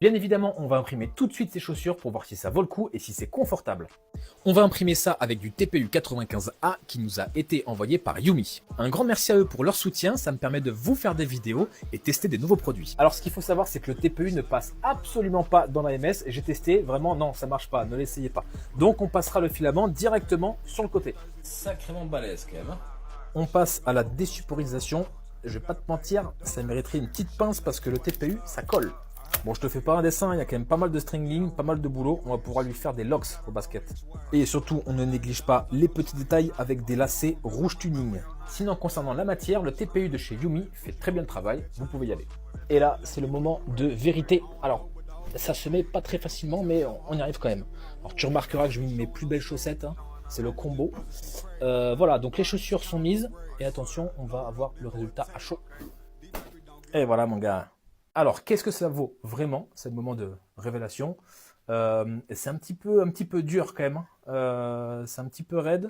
Bien évidemment, on va imprimer tout de suite ces chaussures pour voir si ça vaut le coup et si c'est confortable. On va imprimer ça avec du TPU 95A qui nous a été envoyé par Yumi. Un grand merci à eux pour leur soutien, ça me permet de vous faire des vidéos et tester des nouveaux produits. Alors ce qu'il faut savoir, c'est que le TPU ne passe absolument pas dans la MS. J'ai testé, vraiment non, ça marche pas, ne l'essayez pas. Donc on passera le filament directement sur le côté. Sacrément balèze quand même. Hein. On passe à la désupporisation. Je vais pas te mentir, ça mériterait une petite pince parce que le TPU, ça colle. Bon, je te fais pas un dessin, il y a quand même pas mal de stringling, pas mal de boulot. On va pouvoir lui faire des locks au basket. Et surtout, on ne néglige pas les petits détails avec des lacets rouge tuning. Sinon, concernant la matière, le TPU de chez Yumi fait très bien le travail. Vous pouvez y aller. Et là, c'est le moment de vérité. Alors, ça se met pas très facilement, mais on y arrive quand même. Alors, tu remarqueras que je mets mes plus belles chaussettes. Hein. C'est le combo. Voilà, donc les chaussures sont mises. Et attention, on va avoir le résultat à chaud. Et voilà, mon gars. Alors, qu'est-ce que ça vaut vraiment? C'est le moment de révélation. C'est un petit peu dur quand même. Hein. C'est un petit peu raide.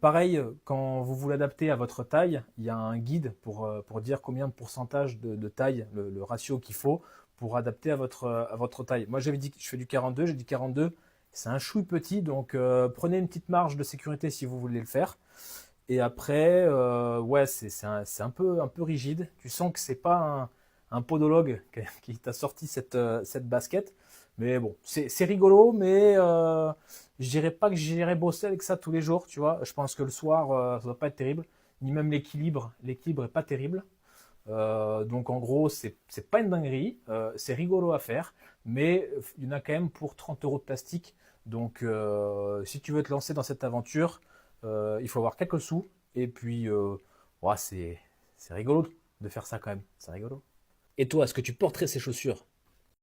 Pareil, quand vous voulez l'adapter à votre taille, il y a un guide pour dire combien de pourcentage de taille, le ratio qu'il faut pour adapter à votre taille. Moi, j'avais dit que je fais du 42, j'ai dit 42. C'est un chouille petit, donc prenez une petite marge de sécurité si vous voulez le faire. Et après, ouais, c'est un peu rigide. Tu sens que c'est pas un podologue qui t'a sorti cette basket. Mais bon, c'est rigolo, mais je dirais pas que j'irais bosser avec ça tous les jours, tu vois. Je pense que le soir, ça doit pas être terrible. Ni même l'équilibre est pas terrible. Donc en gros, c'est pas une dinguerie. C'est rigolo à faire, mais il y en a quand même pour 30 € de plastique. Donc si tu veux te lancer dans cette aventure, il faut avoir quelques sous. Et puis, ouais, c'est rigolo de faire ça quand même. C'est rigolo. Et toi, est-ce que tu porterais ces chaussures?